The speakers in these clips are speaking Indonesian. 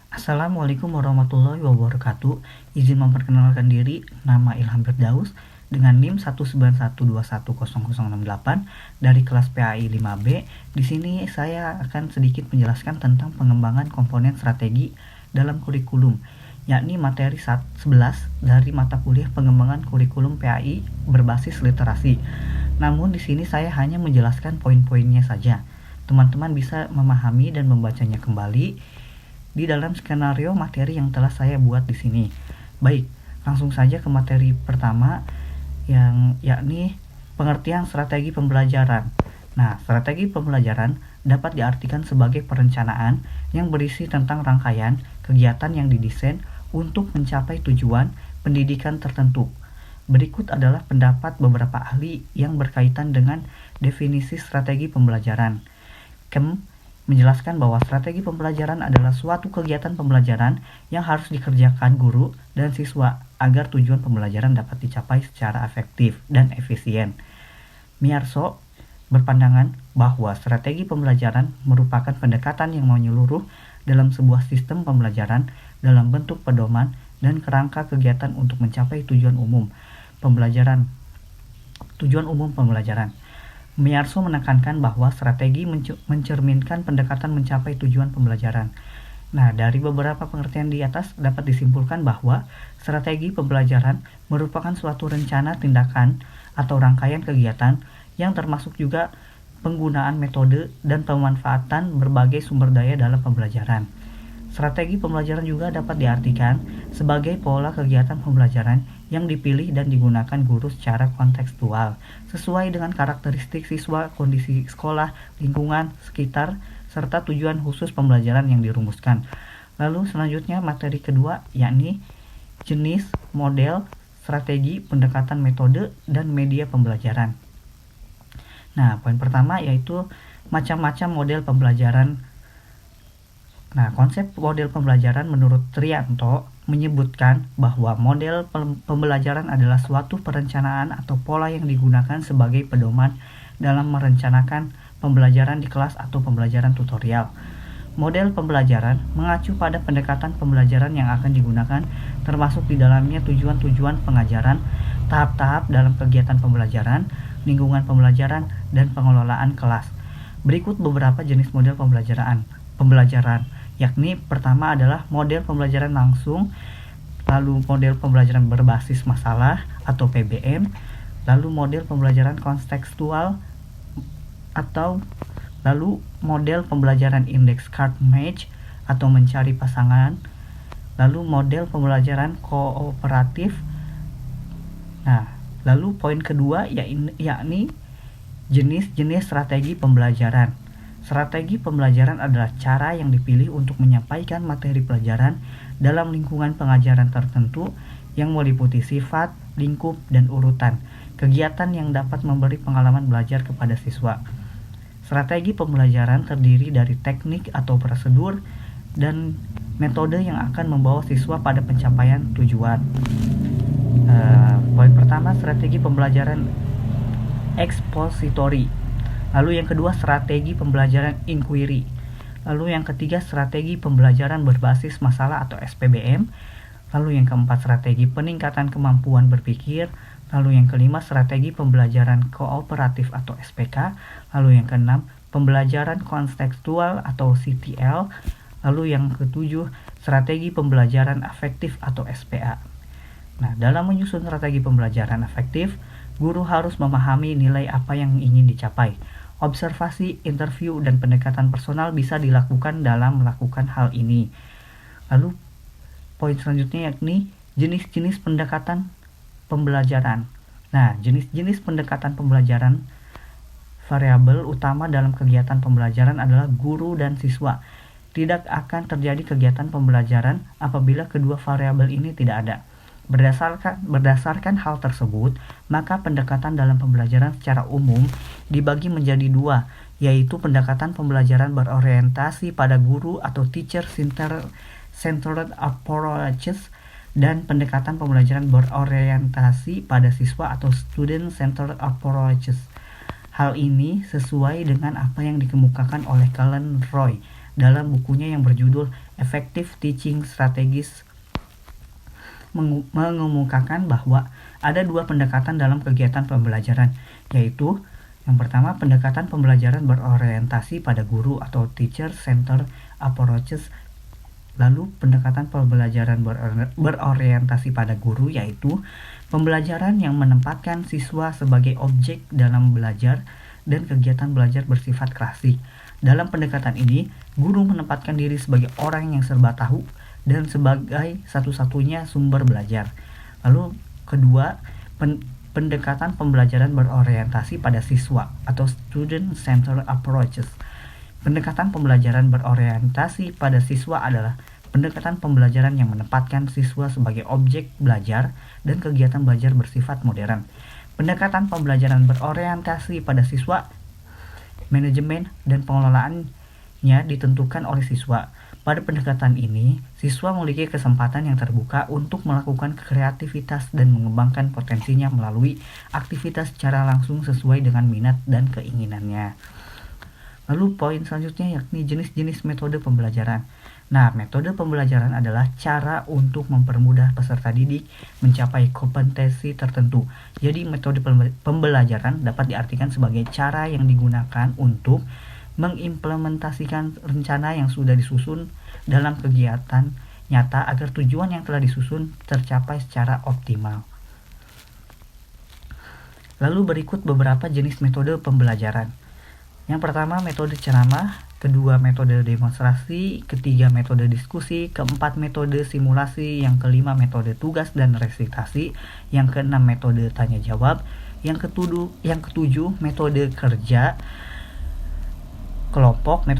Assalamualaikum warahmatullahi wabarakatuh. Izin memperkenalkan diri, nama Ilham Firdaus dengan NIM 191210068 dari kelas PAI 5B. Di sini saya akan sedikit menjelaskan tentang pengembangan komponen strategi dalam kurikulum, yakni materi 11 dari mata kuliah pengembangan kurikulum PAI berbasis literasi. Namun di sini saya hanya menjelaskan poin-poinnya saja. Teman-teman bisa memahami dan membacanya kembali di dalam skenario materi yang telah saya buat di sini. Baik, langsung saja ke materi pertama yakni pengertian strategi pembelajaran. Nah, strategi pembelajaran dapat diartikan sebagai perencanaan yang berisi tentang rangkaian kegiatan yang didesain untuk mencapai tujuan pendidikan tertentu. Berikut adalah pendapat beberapa ahli yang berkaitan dengan definisi strategi pembelajaran. Menjelaskan bahwa strategi pembelajaran adalah suatu kegiatan pembelajaran yang harus dikerjakan guru dan siswa agar tujuan pembelajaran dapat dicapai secara efektif dan efisien. Miyarso berpandangan bahwa strategi pembelajaran merupakan pendekatan yang menyeluruh dalam sebuah sistem pembelajaran dalam bentuk pedoman dan kerangka kegiatan untuk mencapai tujuan umum pembelajaran. Miyarso menekankan bahwa strategi mencerminkan pendekatan mencapai tujuan pembelajaran. Nah, dari beberapa pengertian di atas dapat disimpulkan bahwa strategi pembelajaran merupakan suatu rencana tindakan atau rangkaian kegiatan yang termasuk juga penggunaan metode dan pemanfaatan berbagai sumber daya dalam pembelajaran. Strategi pembelajaran juga dapat diartikan sebagai pola kegiatan pembelajaran yang dipilih dan digunakan guru secara kontekstual, sesuai dengan karakteristik siswa, kondisi sekolah, lingkungan sekitar, serta tujuan khusus pembelajaran yang dirumuskan. Lalu selanjutnya materi kedua, yakni jenis, model, strategi, pendekatan metode, dan media pembelajaran. Nah, poin pertama yaitu macam-macam model pembelajaran. Nah, konsep model pembelajaran menurut Trianto menyebutkan bahwa model pembelajaran adalah suatu perencanaan atau pola yang digunakan sebagai pedoman dalam merencanakan pembelajaran di kelas atau pembelajaran tutorial. Model pembelajaran mengacu pada pendekatan pembelajaran yang akan digunakan, termasuk di dalamnya tujuan-tujuan pengajaran, tahap-tahap dalam kegiatan pembelajaran, lingkungan pembelajaran, dan pengelolaan kelas. Berikut beberapa jenis model pembelajaran, yakni pertama adalah model pembelajaran langsung, lalu model pembelajaran berbasis masalah atau PBM, lalu model pembelajaran kontekstual lalu model pembelajaran index card match atau mencari pasangan, lalu model pembelajaran kooperatif. Nah, lalu poin kedua yakni jenis-jenis strategi pembelajaran. Strategi pembelajaran adalah cara yang dipilih untuk menyampaikan materi pelajaran dalam lingkungan pengajaran tertentu yang meliputi sifat, lingkup, dan urutan kegiatan yang dapat memberi pengalaman belajar kepada siswa. Strategi pembelajaran terdiri dari teknik atau prosedur dan metode yang akan membawa siswa pada pencapaian tujuan. Poin pertama, strategi pembelajaran ekspositori. Lalu yang kedua, strategi pembelajaran inquiry. Lalu yang ketiga, strategi pembelajaran berbasis masalah atau SPBM. Lalu yang keempat, strategi peningkatan kemampuan berpikir. Lalu yang kelima, strategi pembelajaran kooperatif atau SPK. Lalu yang keenam, pembelajaran kontekstual atau CTL. Lalu yang ketujuh, strategi pembelajaran afektif atau SPA. Nah, dalam menyusun strategi pembelajaran afektif, guru harus memahami nilai apa yang ingin dicapai. Observasi, interview, dan pendekatan personal bisa dilakukan dalam melakukan hal ini. Lalu, poin selanjutnya yakni jenis-jenis pendekatan pembelajaran. Nah, jenis-jenis pendekatan pembelajaran variabel utama dalam kegiatan pembelajaran adalah guru dan siswa. Tidak akan terjadi kegiatan pembelajaran apabila kedua variabel ini tidak ada. Berdasarkan hal tersebut, maka pendekatan dalam pembelajaran secara umum dibagi menjadi dua, yaitu pendekatan pembelajaran berorientasi pada guru atau teacher-centered approaches dan pendekatan pembelajaran berorientasi pada siswa atau student-centered approaches. Hal ini sesuai dengan apa yang dikemukakan oleh Cullen Roy dalam bukunya yang berjudul Effective Teaching Strategies mengemukakan bahwa ada dua pendekatan dalam kegiatan pembelajaran, yaitu yang pertama pendekatan pembelajaran berorientasi pada guru atau teacher-centered approaches. Lalu pendekatan pembelajaran berorientasi pada guru yaitu pembelajaran yang menempatkan siswa sebagai objek dalam belajar dan kegiatan belajar bersifat klasik. Dalam pendekatan ini, guru menempatkan diri sebagai orang yang serba tahu dan sebagai satu-satunya sumber belajar. Lalu kedua, pendekatan pembelajaran berorientasi pada siswa atau student-centered approaches. Pendekatan pembelajaran berorientasi pada siswa adalah pendekatan pembelajaran yang menempatkan siswa sebagai objek belajar dan kegiatan belajar bersifat modern. Pendekatan pembelajaran berorientasi pada siswa, manajemen dan pengelolaannya ditentukan oleh siswa. Pada pendekatan ini, siswa memiliki kesempatan yang terbuka untuk melakukan kreativitas dan mengembangkan potensinya melalui aktivitas secara langsung sesuai dengan minat dan keinginannya. Lalu poin selanjutnya yakni jenis-jenis metode pembelajaran. Nah, metode pembelajaran adalah cara untuk mempermudah peserta didik mencapai kompetensi tertentu. Jadi metode pembelajaran dapat diartikan sebagai cara yang digunakan untuk mengimplementasikan rencana yang sudah disusun dalam kegiatan nyata agar tujuan yang telah disusun tercapai secara optimal. Lalu berikut beberapa jenis metode pembelajaran. Yang pertama metode ceramah, kedua metode demonstrasi, ketiga metode diskusi, keempat metode simulasi, yang kelima metode tugas dan resitasi, yang keenam metode tanya jawab, yang ketujuh metode kerja kelompok,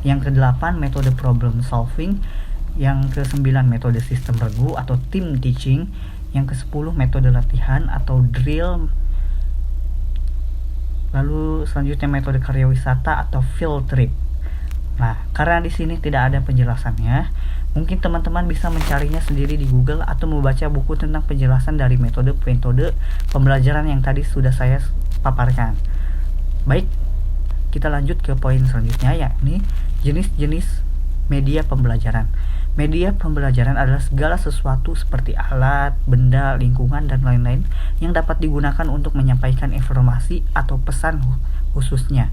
yang kedelapan metode problem solving, yang kesembilan metode sistem regu atau team teaching, yang kesepuluh metode latihan atau drill. Lalu selanjutnya metode karya wisata atau field trip. Nah, karena di sini tidak ada penjelasannya, mungkin teman-teman bisa mencarinya sendiri di Google atau membaca buku tentang penjelasan dari metode pembelajaran yang tadi sudah saya paparkan. Baik, kita lanjut ke poin selanjutnya yakni jenis-jenis media pembelajaran. Media pembelajaran adalah segala sesuatu seperti alat, benda, lingkungan, dan lain-lain yang dapat digunakan untuk menyampaikan informasi atau pesan khususnya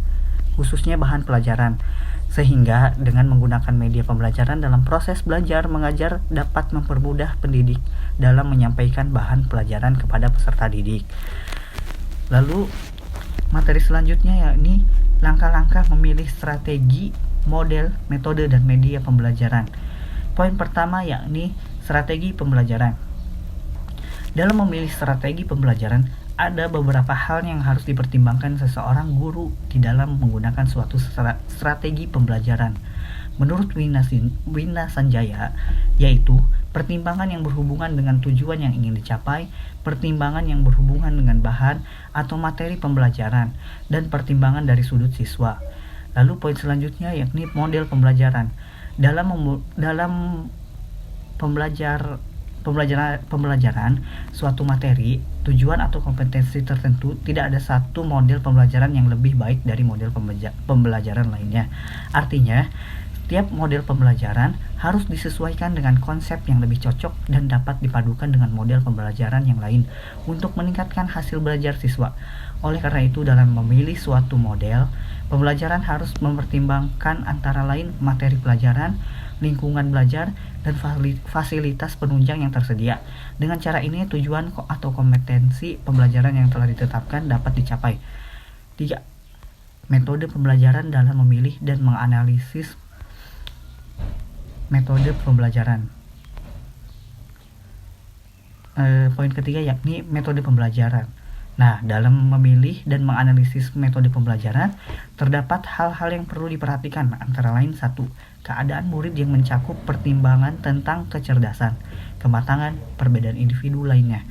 bahan pelajaran. Sehingga dengan menggunakan media pembelajaran dalam proses belajar mengajar dapat mempermudah pendidik dalam menyampaikan bahan pelajaran kepada peserta didik. Lalu materi selanjutnya yakni langkah-langkah memilih strategi, model, metode, dan media pembelajaran. Poin pertama yakni strategi pembelajaran. Dalam memilih strategi pembelajaran, ada beberapa hal yang harus dipertimbangkan seseorang guru di dalam menggunakan suatu strategi pembelajaran. Menurut Wina Sanjaya, yaitu pertimbangan yang berhubungan dengan tujuan yang ingin dicapai, pertimbangan yang berhubungan dengan bahan atau materi pembelajaran, dan pertimbangan dari sudut siswa. Lalu poin selanjutnya yakni model pembelajaran. Dalam pembelajaran suatu materi, tujuan atau kompetensi tertentu, tidak ada satu model pembelajaran yang lebih baik dari model pembelajaran lainnya. Artinya, setiap model pembelajaran harus disesuaikan dengan konsep yang lebih cocok dan dapat dipadukan dengan model pembelajaran yang lain untuk meningkatkan hasil belajar siswa. Oleh karena itu, dalam memilih suatu model pembelajaran harus mempertimbangkan antara lain materi pelajaran, lingkungan belajar, dan fasilitas penunjang yang tersedia. Dengan cara ini, tujuan atau kompetensi pembelajaran yang telah ditetapkan dapat dicapai. 3. Metode pembelajaran dalam memilih dan menganalisis metode pembelajaran. Poin ketiga yakni metode pembelajaran. Nah, dalam memilih dan menganalisis metode pembelajaran, terdapat hal-hal yang perlu diperhatikan, antara lain 1. Keadaan murid yang mencakup pertimbangan tentang kecerdasan, kematangan, perbedaan individu lainnya.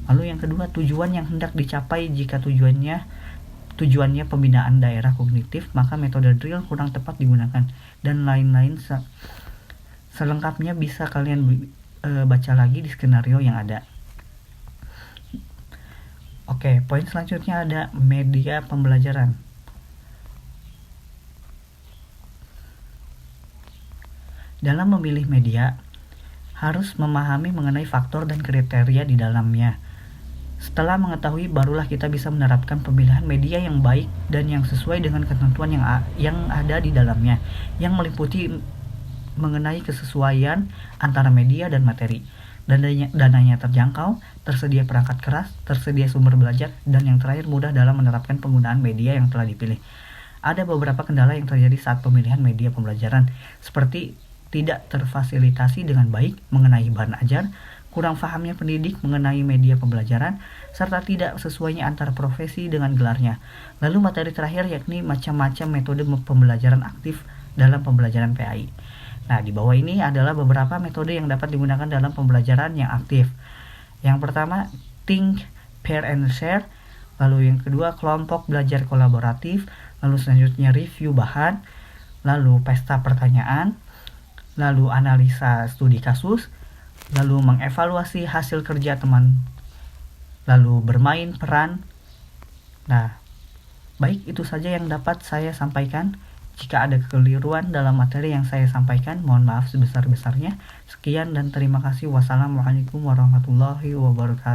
Lalu yang kedua, tujuan yang hendak dicapai. Jika tujuannya pembinaan daerah kognitif, maka metode drill kurang tepat digunakan, dan lain-lain. Selengkapnya bisa kalian baca lagi di skenario yang ada. Oke, poin selanjutnya ada media pembelajaran. Dalam memilih media, harus memahami mengenai faktor dan kriteria di dalamnya. Setelah mengetahui, barulah kita bisa menerapkan pemilihan media yang baik dan yang sesuai dengan ketentuan yang ada di dalamnya, yang meliputi mengenai kesesuaian antara media dan materi, dananya terjangkau, tersedia perangkat keras, tersedia sumber belajar, dan yang terakhir mudah dalam menerapkan penggunaan media yang telah dipilih. Ada beberapa kendala yang terjadi saat pemilihan media pembelajaran, seperti tidak terfasilitasi dengan baik mengenai bahan ajar, kurang pahamnya pendidik mengenai media pembelajaran, serta tidak sesuainya antara profesi dengan gelarnya. Lalu materi terakhir yakni macam-macam metode pembelajaran aktif dalam pembelajaran PAI. Nah, di bawah ini adalah beberapa metode yang dapat digunakan dalam pembelajaran yang aktif. Yang pertama, think, pair and share. Lalu yang kedua, kelompok belajar kolaboratif. Lalu selanjutnya, review bahan. Lalu pesta pertanyaan. Lalu analisa studi kasus. Lalu mengevaluasi hasil kerja teman, lalu bermain peran. Nah, baik, itu saja yang dapat saya sampaikan. Jika ada kekeliruan dalam materi yang saya sampaikan, mohon maaf sebesar-besarnya. Sekian dan terima kasih. Wassalamualaikum warahmatullahi wabarakatuh.